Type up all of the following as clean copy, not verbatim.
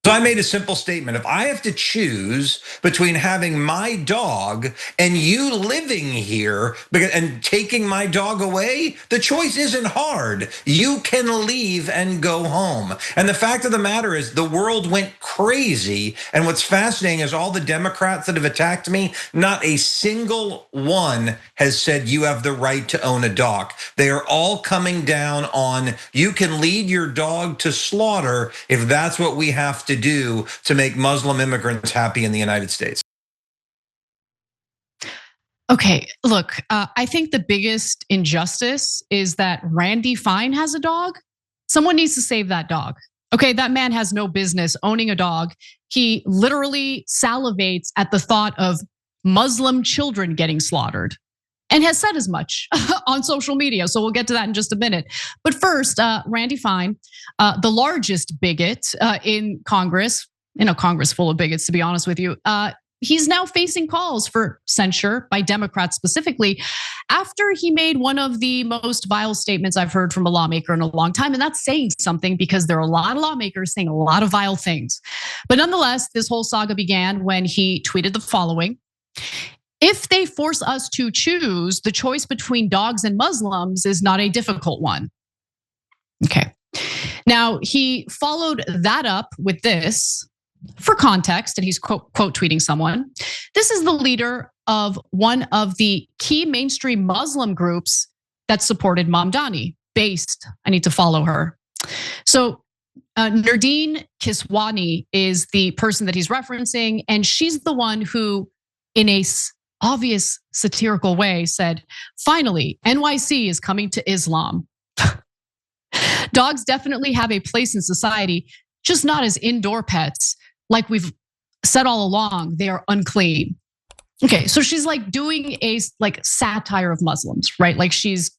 So I made a simple statement. If I have to choose between having my dog and you living here and taking my dog away, the choice isn't hard. You can leave and go home. And the fact of the matter is the world went crazy. And what's fascinating is all the Democrats that have attacked me, not a single one has said you have the right to own a dog. They are all coming down on you can lead your dog to slaughter if that's what we have to do to make Muslim immigrants happy in the United States. Okay, look, I think the biggest injustice is that Randy Fine has a dog. Someone needs to save that dog. Okay, that man has no business owning a dog. He literally salivates at the thought of Muslim children getting slaughtered and has said as much on social media. So we'll get to that in just a minute. But first, Randy Fine, the largest bigot in Congress, Congress full of bigots, to be honest with you. He's now facing calls for censure by Democrats specifically after he made one of the most vile statements I've heard from a lawmaker in a long time. And that's saying something because there are a lot of lawmakers saying a lot of vile things. But nonetheless, this whole saga began when he tweeted the following. If they force us to choose, the choice between dogs and Muslims is not a difficult one. Okay. Now, he followed that up with this for context, and he's quote tweeting someone. This is the leader of one of the key mainstream Muslim groups that supported Mamdani, based, I need to follow her. So Nardine Kiswani is the person that he's referencing, and she's the one who, in a obvious satirical way, said, finally, NYC is coming to Islam. Dogs definitely have a place in society, just not as indoor pets. Like we've said all along, they are unclean. Okay, so she's like doing a satire of Muslims, right? Like she's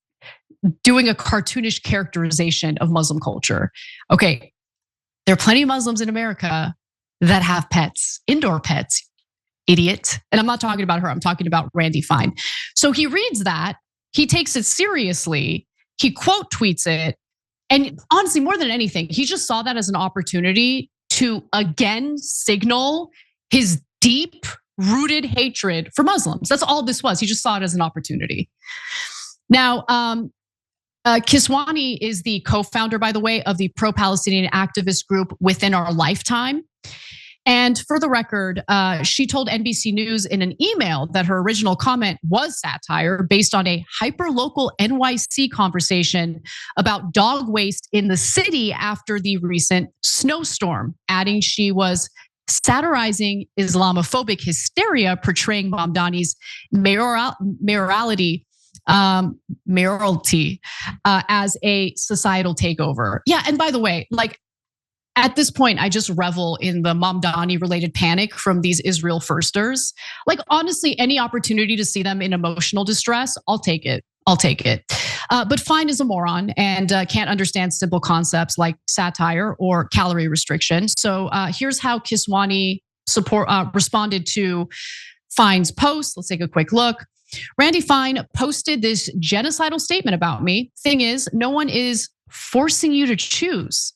doing a cartoonish characterization of Muslim culture. Okay, there are plenty of Muslims in America that have pets, indoor pets, idiot. And I'm not talking about her, I'm talking about Randy Fine. So he reads that, he takes it seriously, he quote tweets it. And honestly, more than anything, he just saw that as an opportunity to again signal his deep rooted hatred for Muslims. That's all this was. He just saw it as an opportunity. Now, Kiswani is the co-founder, by the way, of the pro-Palestinian activist group Within Our Lifetime. And for the record, she told NBC News in an email that her original comment was satire based on a hyper-local NYC conversation about dog waste in the city after the recent snowstorm, adding she was satirizing Islamophobic hysteria portraying Mamdani's mayoralty as a societal takeover. Yeah, and by the way, at this point, I just revel in the Mamdani related panic from these Israel firsters. Honestly, any opportunity to see them in emotional distress, I'll take it. But Fine is a moron and can't understand simple concepts like satire or calorie restriction. So here's how Kiswani responded to Fine's post. Let's take a quick look. Randy Fine posted this genocidal statement about me. Thing is, no one is forcing you to choose.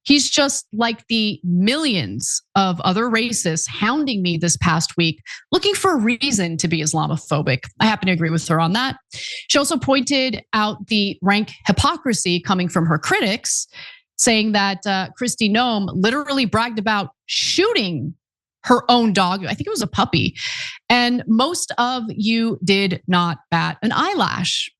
He's just like the millions of other racists hounding me this past week, looking for a reason to be Islamophobic. I happen to agree with her on that. She also pointed out the rank hypocrisy coming from her critics, saying that Kristi Noem literally bragged about shooting her own dog. I think it was a puppy. And most of you did not bat an eyelash.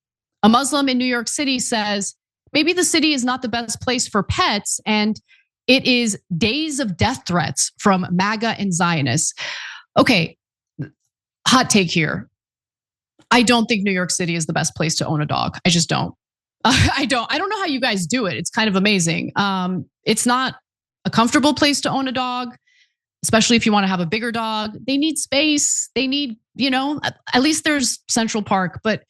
A Muslim in New York City says, maybe the city is not the best place for pets, and it is days of death threats from MAGA and Zionists. Okay, hot take here. I don't think New York City is the best place to own a dog. I just don't. I don't know how you guys do it. It's kind of amazing. It's not a comfortable place to own a dog, especially if you want to have a bigger dog. They need space. They need, at least there's Central Park, but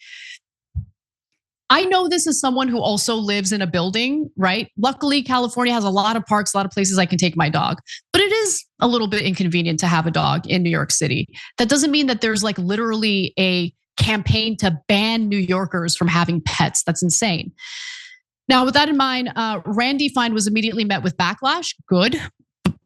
I know this is someone who also lives in a building, right? Luckily, California has a lot of parks, a lot of places I can take my dog. But it is a little bit inconvenient to have a dog in New York City. That doesn't mean that there's literally a campaign to ban New Yorkers from having pets. That's insane. Now, with that in mind, Randy Fine was immediately met with backlash. Good.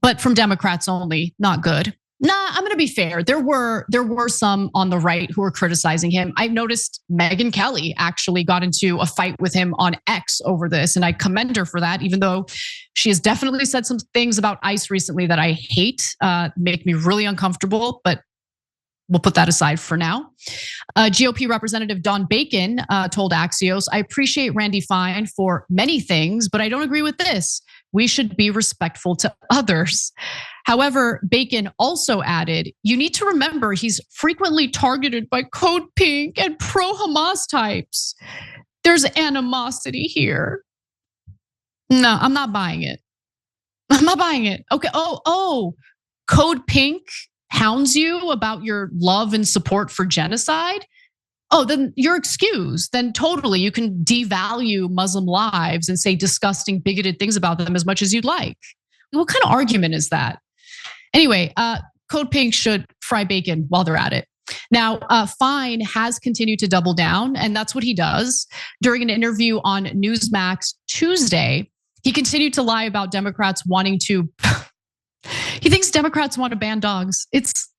but from Democrats only, not good. Nah, I'm gonna be fair. There were some on the right who were criticizing him. I noticed Megyn Kelly actually got into a fight with him on X over this, and I commend her for that, even though she has definitely said some things about ICE recently that I hate, make me really uncomfortable, but we'll put that aside for now. GOP Representative Don Bacon told Axios, I appreciate Randy Fine for many things, but I don't agree with this. We should be respectful to others. However, Bacon also added, you need to remember he's frequently targeted by Code Pink and pro-Hamas types. There's animosity here. No, I'm not buying it. I'm not buying it. Okay, Code Pink hounds you about your love and support for genocide. Oh, then you're excused. Then totally, you can devalue Muslim lives and say disgusting, bigoted things about them as much as you'd like. What kind of argument is that? Anyway, Code Pink should fry bacon while they're at it. Now, Fine has continued to double down, and that's what he does. During an interview on Newsmax Tuesday, he continued to lie about Democrats wanting to, he thinks Democrats want to ban dogs. It's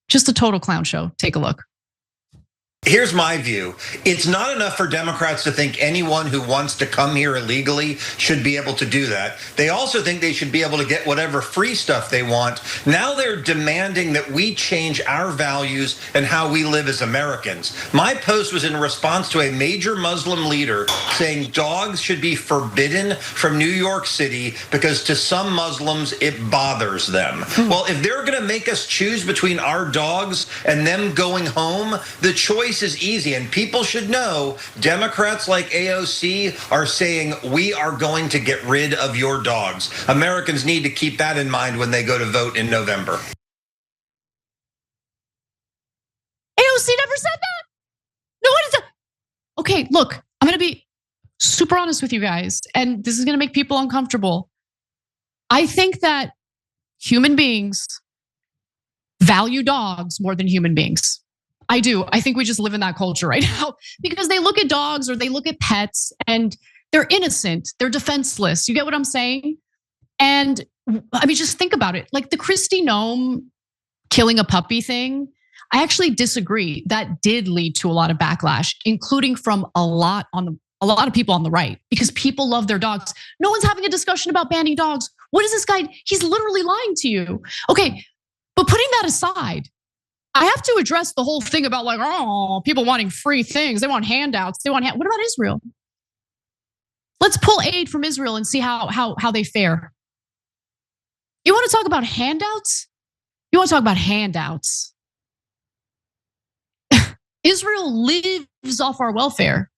just a total clown show. Take a look. Here's my view. It's not enough for Democrats to think anyone who wants to come here illegally should be able to do that. They also think they should be able to get whatever free stuff they want. Now they're demanding that we change our values and how we live as Americans. My post was in response to a major Muslim leader saying dogs should be forbidden from New York City because to some Muslims it bothers them. Well, if they're going to make us choose between our dogs and them going home, the choice is easy, and people should know Democrats like AOC are saying we are going to get rid of your dogs. Americans need to keep that in mind when they go to vote in November. AOC never said that. No one said. Okay, look, I'm gonna be super honest with you guys, and this is gonna make people uncomfortable. I think that human beings value dogs more than human beings. I do. I think we just live in that culture right now because they look at dogs or they look at pets and they're innocent. They're defenseless. You get what I'm saying? And I mean, just think about it. Like the Kristi Noem killing a puppy thing, I actually disagree. That did lead to a lot of backlash, including from a lot of people on the right, because people love their dogs. No one's having a discussion about banning dogs. What is this guy? He's literally lying to you. Okay, but putting that aside, I have to address the whole thing about like, people wanting free things. They want handouts. What about Israel? Let's pull aid from Israel and see how they fare. You want to talk about handouts? You want to talk about handouts? Israel lives off our welfare.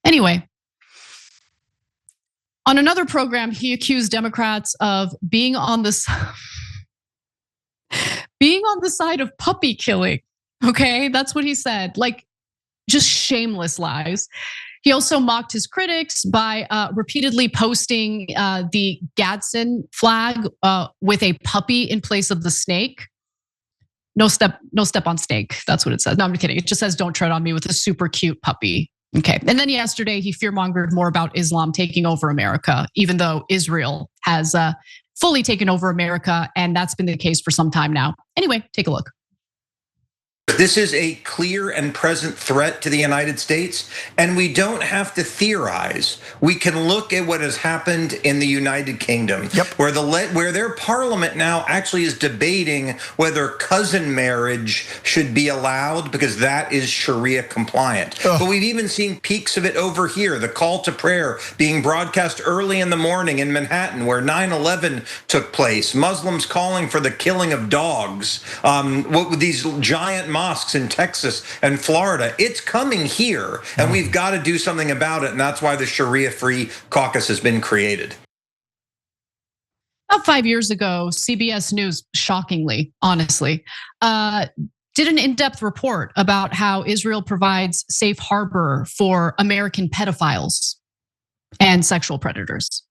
Anyway, on another program, he accused Democrats of being on the side of puppy killing. Okay, that's what he said. Like, just shameless lies. He also mocked his critics by repeatedly posting the Gadsden flag with a puppy in place of the snake. No step on snake. That's what it says. No, I'm kidding. It just says don't tread on me with a super cute puppy. Okay. And then yesterday he fearmongered more about Islam taking over America, even though Israel has fully taken over America, and that's been the case for some time now. Anyway, take a look. This is a clear and present threat to the United States, and we don't have to theorize. We can look at what has happened in the United Kingdom, where their parliament now actually is debating whether cousin marriage should be allowed because that is Sharia compliant. But we've even seen peaks of it over here, the call to prayer being broadcast early in the morning in Manhattan, where 9/11 took place, Muslims calling for the killing of dogs, what with these giant mosques in Texas and Florida. It's coming here, and we've got to do something about it, and that's why the Sharia-free caucus has been created. About 5 years ago, CBS News, shockingly, honestly, did an in-depth report about how Israel provides safe harbor for American pedophiles and sexual predators.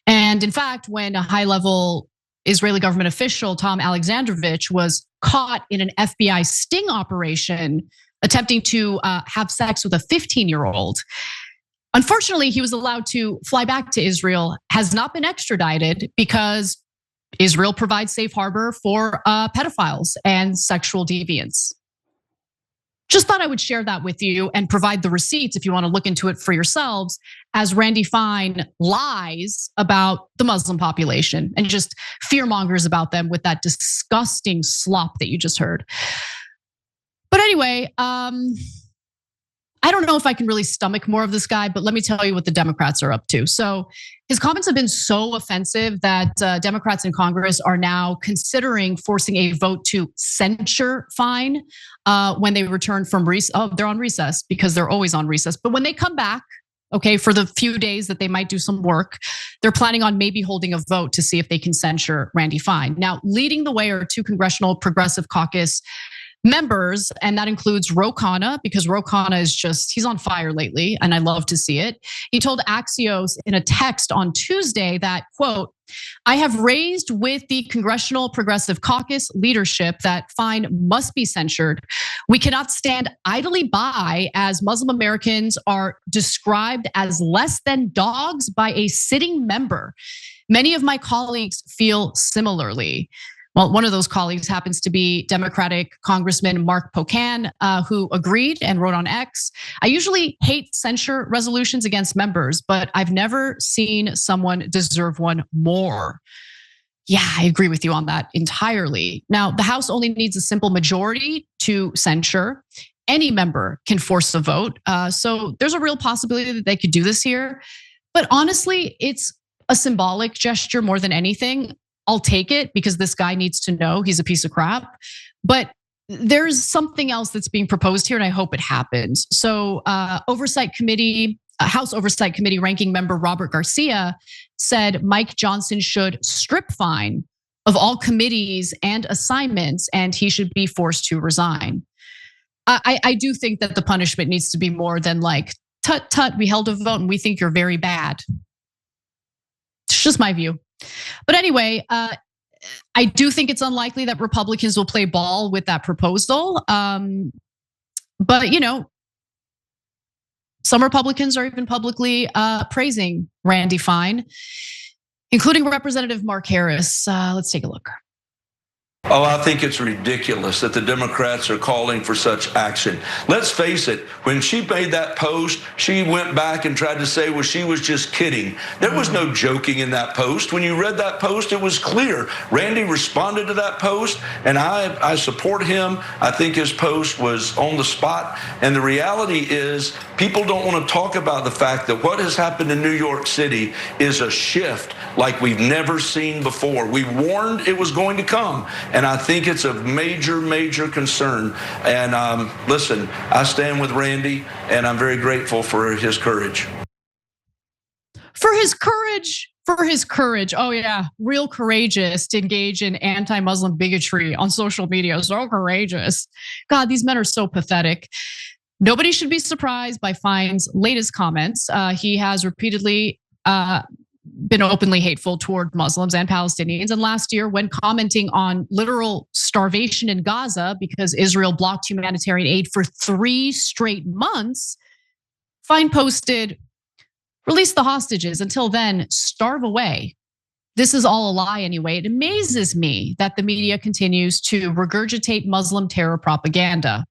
And in fact, when a high-level Israeli government official, Tom Alexandrovich, was caught in an FBI sting operation attempting to have sex with a 15-year-old. Unfortunately, he was allowed to fly back to Israel, has not been extradited because Israel provides safe harbor for pedophiles and sexual deviants. Just thought I would share that with you and provide the receipts if you want to look into it for yourselves, as Randy Fine lies about the Muslim population and just fear mongers about them with that disgusting slop that you just heard. But anyway, I don't know if I can really stomach more of this guy, but let me tell you what the Democrats are up to. So his comments have been so offensive that Democrats in Congress are now considering forcing a vote to censure Fine when they return from recess. Oh, they're on recess because they're always on recess. But when they come back, okay, for the few days that they might do some work, they're planning on maybe holding a vote to see if they can censure Randy Fine. Now, leading the way are two Congressional Progressive Caucus members, and that includes Ro Khanna, because Ro Khanna is he's on fire lately, and I love to see it. He told Axios in a text on Tuesday that, quote, "I have raised with the Congressional Progressive Caucus leadership that Fine must be censured. We cannot stand idly by as Muslim Americans are described as less than dogs by a sitting member. Many of my colleagues feel similarly." Well, one of those colleagues happens to be Democratic Congressman Mark Pocan, who agreed and wrote on X, "I usually hate censure resolutions against members, but I've never seen someone deserve one more." Yeah, I agree with you on that entirely. Now, the House only needs a simple majority to censure. Any member can force a vote. So there's a real possibility that they could do this here. But honestly, it's a symbolic gesture more than anything. I'll take it because this guy needs to know he's a piece of crap. But there's something else that's being proposed here, and I hope it happens. So House Oversight Committee ranking member Robert Garcia said Mike Johnson should strip Fine of all committees and assignments, and he should be forced to resign. I do think that the punishment needs to be more than like, tut, tut, we held a vote and we think you're very bad. It's just my view. But anyway, I do think it's unlikely that Republicans will play ball with that proposal. But some Republicans are even publicly praising Randy Fine, including Representative Mark Harris. Let's take a look. Oh, I think it's ridiculous that the Democrats are calling for such action. Let's face it, when she made that post, she went back and tried to say, well, she was just kidding. There was no joking in that post. When you read that post, it was clear. Randy responded to that post, and I support him. I think his post was on the spot. And the reality is, people don't want to talk about the fact that what has happened in New York City is a shift like we've never seen before. We warned it was going to come. And I think it's a major, major concern. And listen, I stand with Randy, and I'm very grateful for his courage. For his courage. Oh yeah, real courageous to engage in anti-Muslim bigotry on social media. So courageous. God, these men are so pathetic. Nobody should be surprised by Fine's latest comments. He has repeatedly been openly hateful toward Muslims and Palestinians. And last year, when commenting on literal starvation in Gaza because Israel blocked humanitarian aid for 3 straight months, Fine posted, "Release the hostages. Until then, starve away." This is all a lie anyway. It amazes me that the media continues to regurgitate Muslim terror propaganda.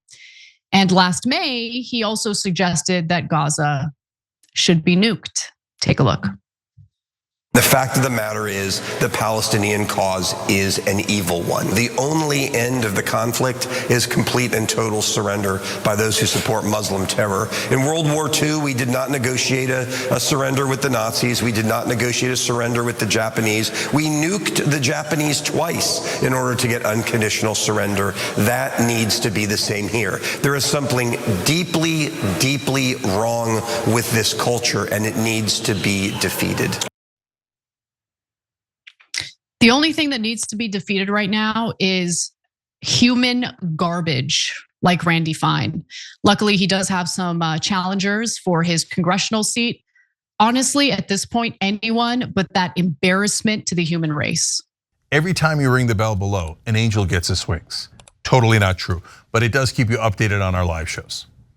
And last May, he also suggested that Gaza should be nuked. Take a look. The fact of the matter is the Palestinian cause is an evil one. The only end of the conflict is complete and total surrender by those who support Muslim terror. In World War II, we did not negotiate a surrender with the Nazis. We did not negotiate a surrender with the Japanese. We nuked the Japanese twice in order to get unconditional surrender. That needs to be the same here. There is something deeply, deeply wrong with this culture, and it needs to be defeated. The only thing that needs to be defeated right now is human garbage like Randy Fine. Luckily, he does have some challengers for his congressional seat. Honestly, at this point, anyone but that embarrassment to the human race. Every time you ring the bell below, an angel gets his wings. Totally not true, but it does keep you updated on our live shows.